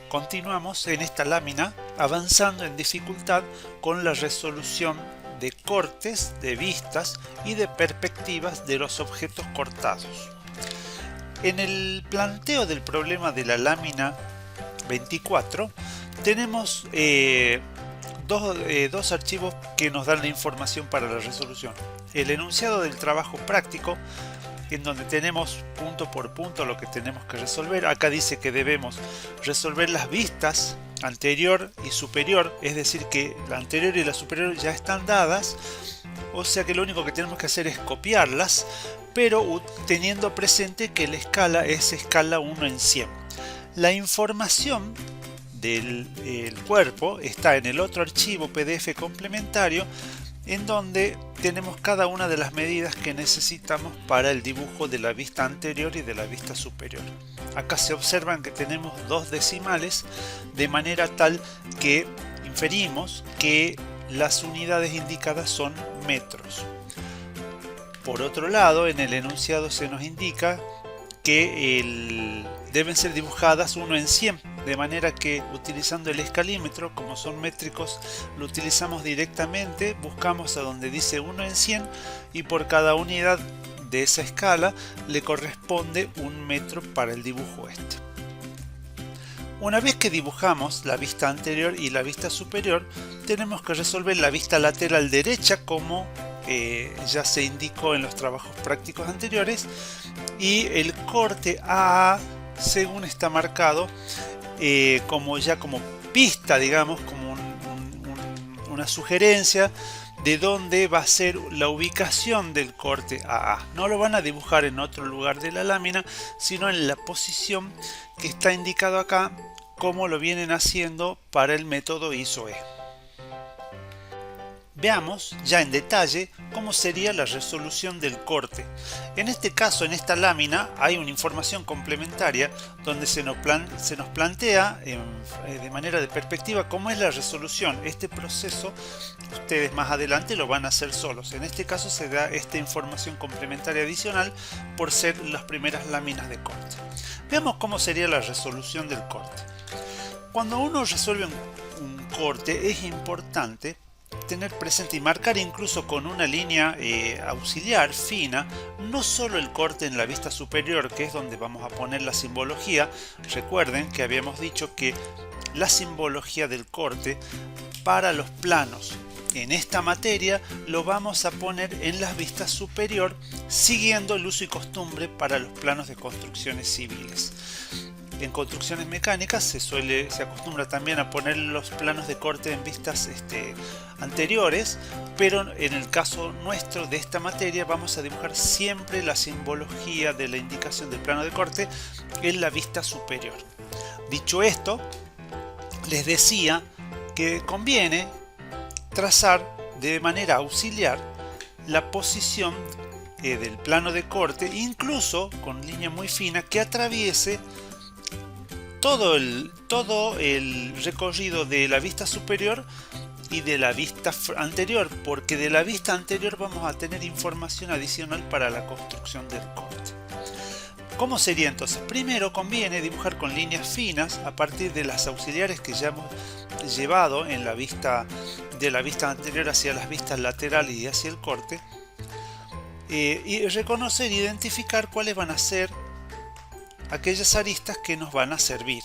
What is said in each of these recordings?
Continuamos en esta lámina avanzando en dificultad con la resolución de cortes, de vistas y de perspectivas de los objetos cortados. En el planteo del problema de la lámina 24 tenemos dos archivos que nos dan la información para la resolución. El enunciado del trabajo práctico, en donde tenemos punto por punto lo que tenemos que resolver. Acá dice que debemos resolver las vistas anterior y superior, es decir que la anterior y la superior ya están dadas, o sea que lo único que tenemos que hacer es copiarlas, pero teniendo presente que la escala es escala 1 en 100. La información del cuerpo está en el otro archivo PDF complementario, en donde tenemos cada una de las medidas que necesitamos para el dibujo de la vista anterior y de la vista superior. Acá se observan que tenemos dos decimales, de manera tal que inferimos que las unidades indicadas son metros. Por otro lado, en el enunciado se nos indica que deben ser dibujadas 1 en 100, de manera que utilizando el escalímetro, como son métricos, lo utilizamos directamente, buscamos a donde dice 1 en 100 y por cada unidad de esa escala le corresponde un metro para el dibujo este. Una vez que dibujamos la vista anterior y la vista superior, tenemos que resolver la vista lateral derecha, como ya se indicó en los trabajos prácticos anteriores, y el corte AA según está marcado como pista, digamos, como una sugerencia de dónde va a ser la ubicación del corte AA. No lo van a dibujar en otro lugar de la lámina, sino en la posición que está indicado acá, como lo vienen haciendo para el método ISO-E. Veamos ya en detalle cómo sería la resolución del corte. En este caso, en esta lámina, hay una información complementaria donde se nos plantea de manera de perspectiva cómo es la resolución. Este proceso ustedes más adelante lo van a hacer solos. En este caso se da esta información complementaria adicional por ser las primeras láminas de corte. Veamos cómo sería la resolución del corte. Cuando uno resuelve un corte, es importante tener presente y marcar incluso con una línea auxiliar fina, no solo el corte en la vista superior, que es donde vamos a poner la simbología. Recuerden que habíamos dicho que la simbología del corte para los planos en esta materia lo vamos a poner en la vista superior, siguiendo el uso y costumbre para los planos de construcciones civiles. En construcciones mecánicas se acostumbra también a poner los planos de corte en vistas anteriores, pero en el caso nuestro de esta materia vamos a dibujar siempre la simbología de la indicación del plano de corte en la vista superior. Dicho esto, les decía que conviene trazar de manera auxiliar la posición del plano de corte, incluso con línea muy fina que atraviese todo el recorrido de la vista superior y de la vista anterior, porque de la vista anterior vamos a tener información adicional para la construcción del corte. ¿Cómo sería entonces? Primero conviene dibujar con líneas finas a partir de las auxiliares que ya hemos llevado en la vista de la vista anterior hacia las vistas laterales y hacia el corte, y reconocer e identificar cuáles van a ser aquellas aristas que nos van a servir.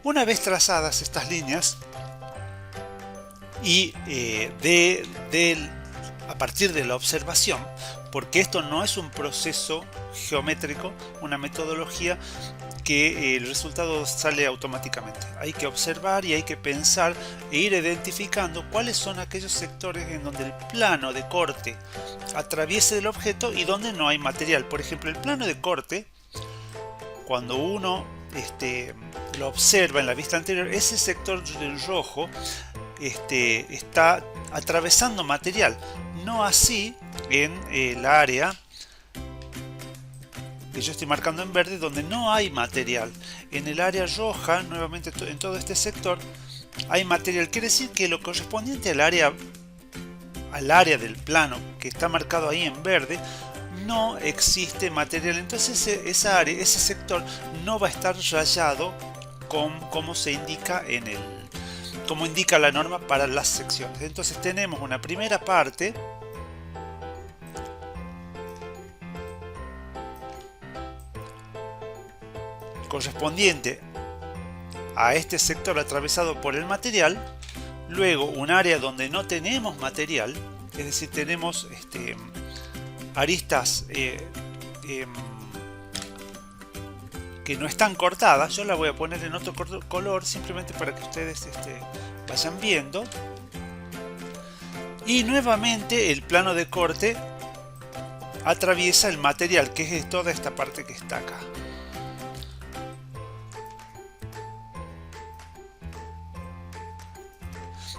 Una vez trazadas estas líneas y a partir de la observación, porque esto no es un proceso geométrico, una metodología que el resultado sale automáticamente. Hay que observar y hay que pensar e ir identificando cuáles son aquellos sectores en donde el plano de corte atraviese el objeto y donde no hay material. Por ejemplo, el plano de corte, cuando uno lo observa en la vista anterior, ese sector del rojo está atravesando material. No así en el área que yo estoy marcando en verde, donde no hay material. En el área roja, nuevamente en todo este sector, hay material. Quiere decir que lo correspondiente al área al área del plano que está marcado ahí en verde, no existe material. Entonces esa área, ese sector no va a estar rayado como se indica como indica la norma para las secciones. Entonces tenemos una primera parte correspondiente a este sector atravesado por el material, luego un área donde no tenemos material, es decir, tenemos aristas que no están cortadas. Yo la voy a poner en otro color simplemente para que ustedes vayan viendo. Y nuevamente el plano de corte atraviesa el material, que es toda esta parte que está acá.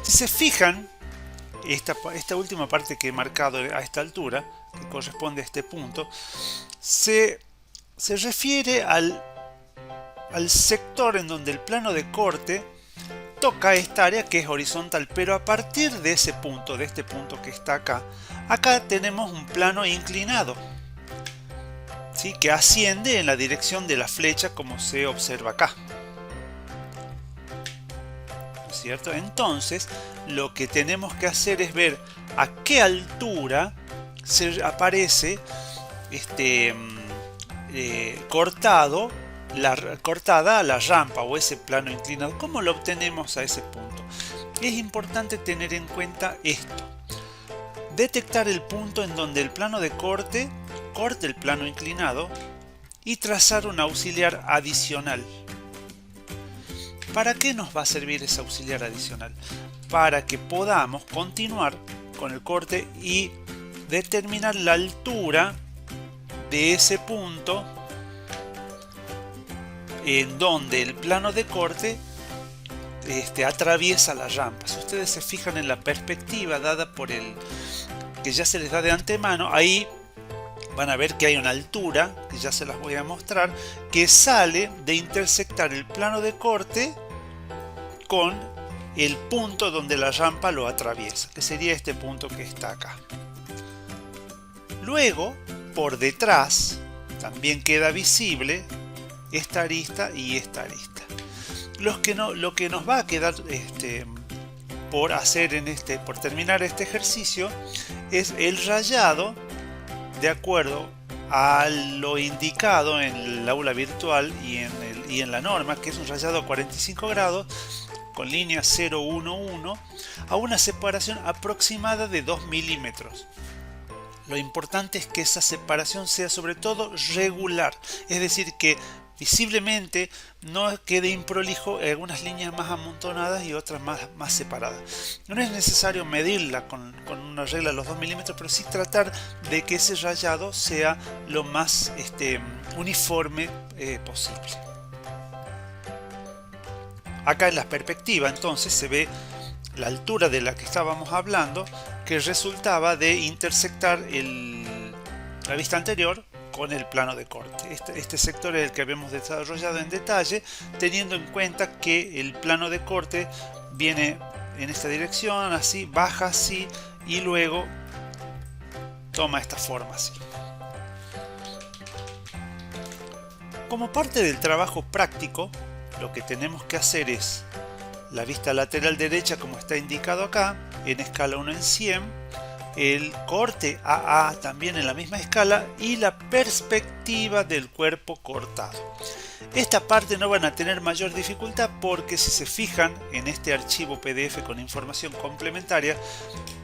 Si se fijan, esta última parte que he marcado a esta altura, que corresponde a este punto, se refiere al sector en donde el plano de corte toca esta área que es horizontal, pero a partir de ese punto, de este punto que está acá tenemos un plano inclinado, ¿sí?, que asciende en la dirección de la flecha, como se observa acá. ¿Cierto? Entonces lo que tenemos que hacer es ver a qué altura se aparece cortada la rampa o ese plano inclinado. ¿Cómo lo obtenemos a ese punto? Es importante tener en cuenta esto: detectar el punto en donde el plano de corte corte el plano inclinado y trazar un auxiliar adicional. ¿Para qué nos va a servir ese auxiliar adicional? Para que podamos continuar con el corte y determinar la altura de ese punto en donde el plano de corte atraviesa la rampa. Si ustedes se fijan en la perspectiva dada por que ya se les da de antemano, ahí van a ver que hay una altura, que ya se las voy a mostrar, que sale de intersectar el plano de corte con el punto donde la rampa lo atraviesa, que sería este punto que está acá. Luego, por detrás, también queda visible esta arista y esta arista. Lo que nos va a quedar por terminar este ejercicio es el rayado de acuerdo a lo indicado en el aula virtual y en la norma, que es un rayado a 45 grados con línea 011 a una separación aproximada de 2 milímetros. Lo importante es que esa separación sea sobre todo regular, es decir, que visiblemente no quede improlijo algunas líneas más amontonadas y otras más separadas. No es necesario medirla con una regla de los 2 milímetros, pero sí tratar de que ese rayado sea lo más uniforme posible. Acá en la perspectiva entonces se ve la altura de la que estábamos hablando, que resultaba de intersectar la vista anterior con el plano de corte. Este sector es el que habíamos desarrollado en detalle, teniendo en cuenta que el plano de corte viene en esta dirección, así, baja así y luego toma esta forma así. Como parte del trabajo práctico, lo que tenemos que hacer es la vista lateral derecha, como está indicado acá, en escala 1 en 100, el corte AA también en la misma escala y la perspectiva del cuerpo cortado. Esta parte no van a tener mayor dificultad porque si se fijan en este archivo PDF con información complementaria,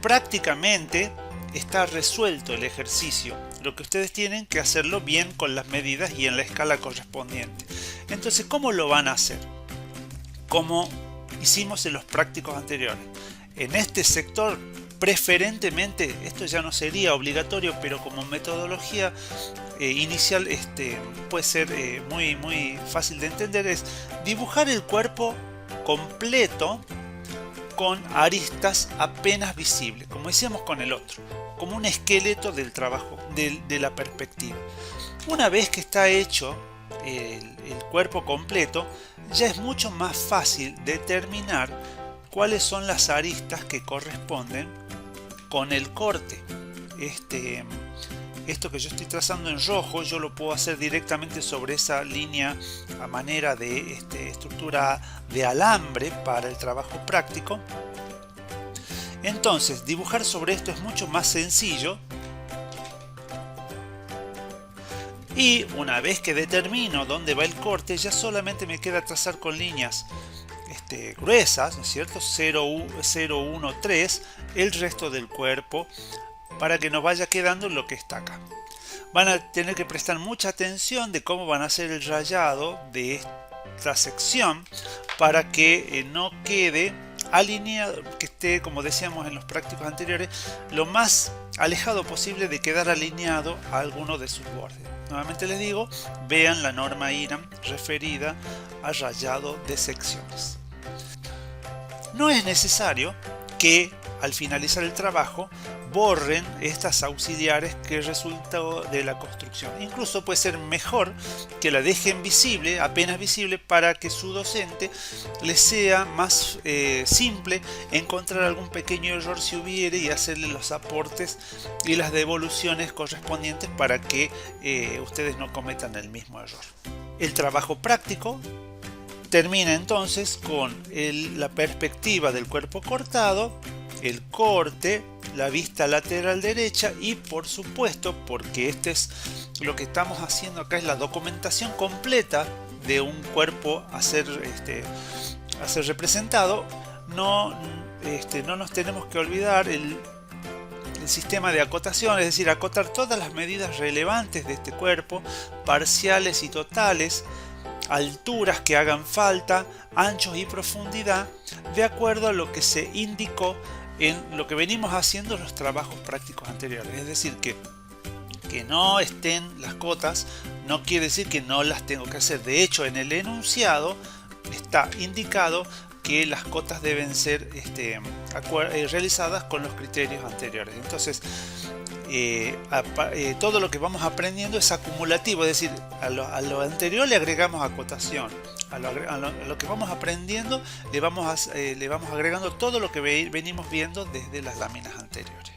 prácticamente está resuelto el ejercicio. Lo que ustedes tienen que hacerlo bien con las medidas y en la escala correspondiente. Entonces, ¿cómo lo van a hacer? Como hicimos en los prácticos anteriores. En este sector, preferentemente, esto ya no sería obligatorio, pero como metodología inicial puede ser muy fácil de entender, es dibujar el cuerpo completo con aristas apenas visibles, como decíamos con el otro, como un esqueleto del trabajo, de la perspectiva. Una vez que está hecho el cuerpo completo, ya es mucho más fácil determinar cuáles son las aristas que corresponden con el corte. Esto que yo estoy trazando en rojo, yo lo puedo hacer directamente sobre esa línea a manera de estructura de alambre para el trabajo práctico. Entonces, dibujar sobre esto es mucho más sencillo. Y una vez que determino dónde va el corte, ya solamente me queda trazar con líneas gruesas, ¿no es cierto? 0, 1, 3, el resto del cuerpo, para que nos vaya quedando lo que está acá. Van a tener que prestar mucha atención de cómo van a hacer el rayado de esta sección para que no quede alineado, que esté, como decíamos en los prácticos anteriores, lo más alejado posible de quedar alineado a alguno de sus bordes. Nuevamente les digo, vean la norma IRAM referida al rayado de secciones. No es necesario que al finalizar el trabajo borren estas auxiliares que resultó de la construcción. Incluso puede ser mejor que la dejen visible, apenas visible, para que su docente les sea más simple encontrar algún pequeño error si hubiere y hacerle los aportes y las devoluciones correspondientes para que ustedes no cometan el mismo error. El trabajo práctico termina entonces con la perspectiva del cuerpo cortado, el corte, la vista lateral derecha y, por supuesto, porque este es lo que estamos haciendo acá, es la documentación completa de un cuerpo a ser representado, no nos tenemos que olvidar el sistema de acotación, es decir, acotar todas las medidas relevantes de este cuerpo, parciales y totales, alturas que hagan falta, anchos y profundidad, de acuerdo a lo que se indicó en lo que venimos haciendo en los trabajos prácticos anteriores. Es decir, que no estén las cotas no quiere decir que no las tengo que hacer. De hecho, en el enunciado está indicado que las cotas deben ser realizadas con los criterios anteriores. Entonces, todo lo que vamos aprendiendo es acumulativo, es decir, a lo anterior le agregamos acotación, a lo que vamos aprendiendo le vamos agregando todo lo que venimos viendo desde las láminas anteriores.